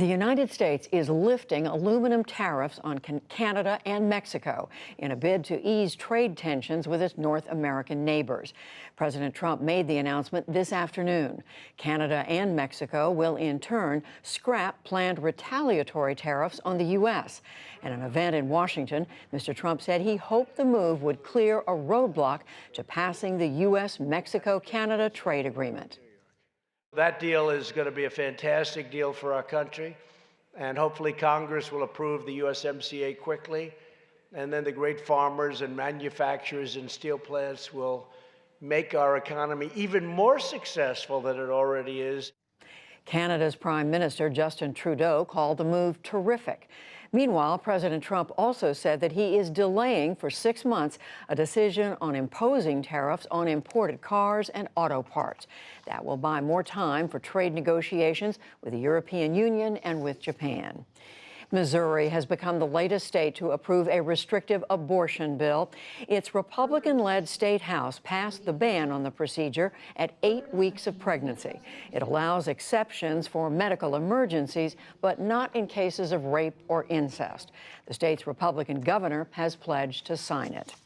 The United States is lifting aluminum tariffs on Canada and Mexico in a bid to ease trade tensions with its North American neighbors. President Trump made the announcement this afternoon. Canada and Mexico will in turn scrap planned retaliatory tariffs on the U.S. At an event in Washington, Mr. Trump said he hoped the move would clear a roadblock to passing the U.S.-Mexico-Canada trade agreement. That deal is going to be a fantastic deal for our country, and hopefully Congress will approve the USMCA quickly, and then the great farmers and manufacturers and steel plants will make our economy even more successful than it already is. Canada's Prime Minister Justin Trudeau called the move terrific. Meanwhile, President Trump also said that he is delaying for 6 months a decision on imposing tariffs on imported cars and auto parts. That will buy more time for trade negotiations with the European Union and with Japan. Missouri has become the latest state to approve a restrictive abortion bill. Its Republican-led state house passed the ban on the procedure at 8 weeks of pregnancy. It allows exceptions for medical emergencies, but not in cases of rape or incest. The state's Republican governor has pledged to sign it.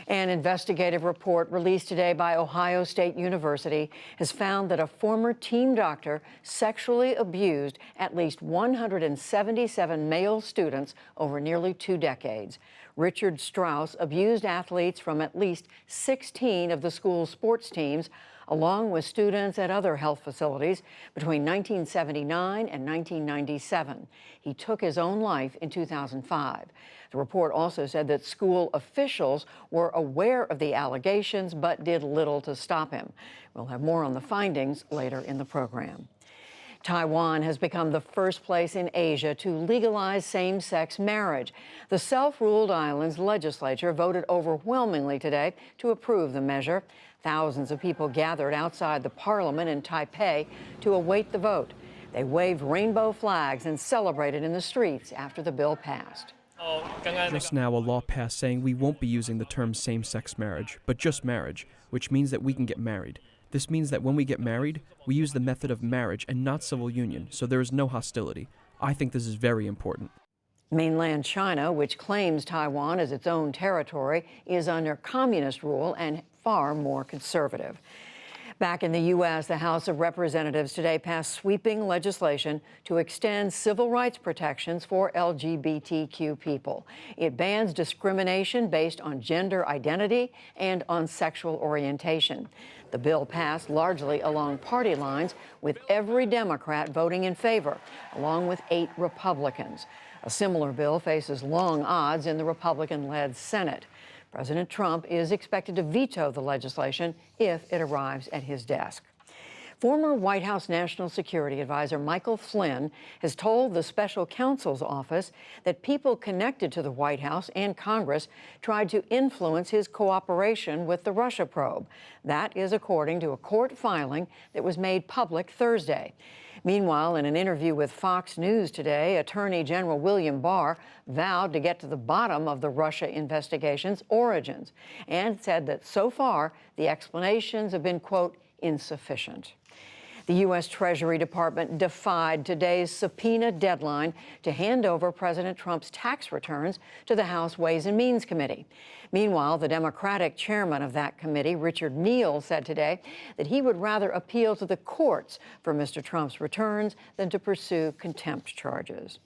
An investigative report released today by Ohio State University has found that a former team doctor sexually abused at least 177 male students over nearly 2 decades. Richard Strauss abused athletes from at least 16 of the school's sports teams, along with students at other health facilities between 1979 and 1997. He took his own life in 2005. The report also said that school officials were aware of the allegations but did little to stop him. We'll have more on the findings later in the program. Taiwan has become the first place in Asia to legalize same-sex marriage. The self-ruled island's legislature voted overwhelmingly today to approve the measure. Thousands of people gathered outside the parliament in Taipei to await the vote. They waved rainbow flags and celebrated in the streets after the bill passed. Just now, a law passed saying we won't be using the term same-sex marriage, but just marriage, which means that we can get married. This means that when we get married, we use the method of marriage and not civil union, so there is no hostility. I think this is very important. Mainland China, which claims Taiwan as its own territory, is under communist rule and far more conservative. Back in the U.S., the House of Representatives today passed sweeping legislation to extend civil rights protections for LGBTQ people. It bans discrimination based on gender identity and on sexual orientation. The bill passed largely along party lines, with every Democrat voting in favor, along with 8 Republicans. A similar bill faces long odds in the Republican-led Senate. President Trump is expected to veto the legislation if it arrives at his desk. Former White House National Security Advisor Michael Flynn has told the special counsel's office that people connected to the White House and Congress tried to influence his cooperation with the Russia probe. That is according to a court filing that was made public Thursday. Meanwhile, in an interview with Fox News today, Attorney General William Barr vowed to get to the bottom of the Russia investigation's origins and said that so far the explanations have been, quote, insufficient. The U.S. Treasury Department defied today's subpoena deadline to hand over President Trump's tax returns to the House Ways and Means Committee. Meanwhile, the Democratic chairman of that committee, Richard Neal, said today that he would rather appeal to the courts for Mr. Trump's returns than to pursue contempt charges.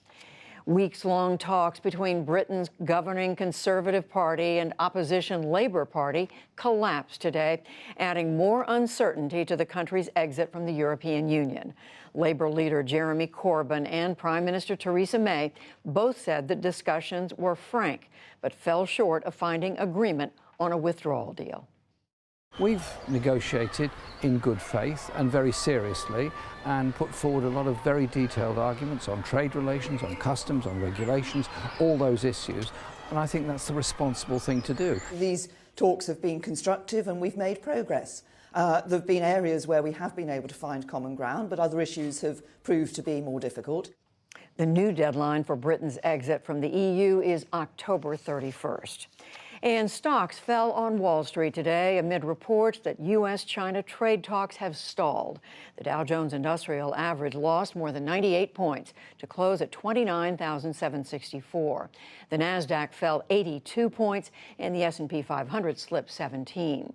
Weeks-long talks between Britain's governing Conservative Party and opposition Labour Party collapsed today, adding more uncertainty to the country's exit from the European Union. Labour leader Jeremy Corbyn and Prime Minister Theresa May both said that discussions were frank, but fell short of finding agreement on a withdrawal deal. We've negotiated in good faith and very seriously and put forward a lot of very detailed arguments on trade relations, on customs, on regulations, all those issues, and I think that's the responsible thing to do. These talks have been constructive and we've made progress. There have been areas where we have been able to find common ground, but other issues have proved to be more difficult. The new deadline for Britain's exit from the EU is October 31st. And stocks fell on Wall Street today amid reports that U.S.-China trade talks have stalled. The Dow Jones Industrial Average lost more than 98 points to close at 29,764. The Nasdaq fell 82 points, and the S&P 500 slipped 17.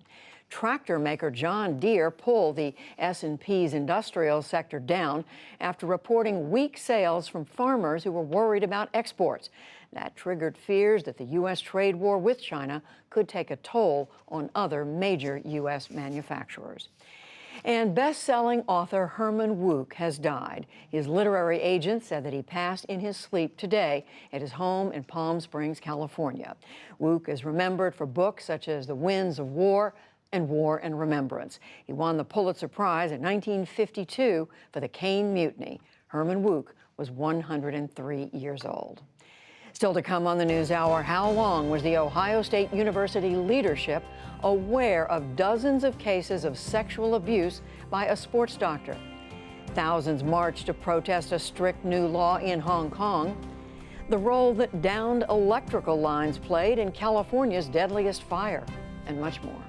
Tractor maker John Deere pulled the S&P's industrial sector down after reporting weak sales from farmers who were worried about exports. That triggered fears that the U.S. trade war with China could take a toll on other major U.S. manufacturers. And best-selling author Herman Wouk has died. His literary agent said that he passed in his sleep today at his home in Palm Springs, California. Wouk is remembered for books such as The Winds of War and War and Remembrance. He won the Pulitzer Prize in 1952 for The Caine Mutiny. Herman Wouk was 103 years old. Still to come on the NewsHour, how long was the Ohio State University leadership aware of dozens of cases of sexual abuse by a sports doctor? Thousands marched to protest a strict new law in Hong Kong. The role that downed electrical lines played in California's deadliest fire, and much more.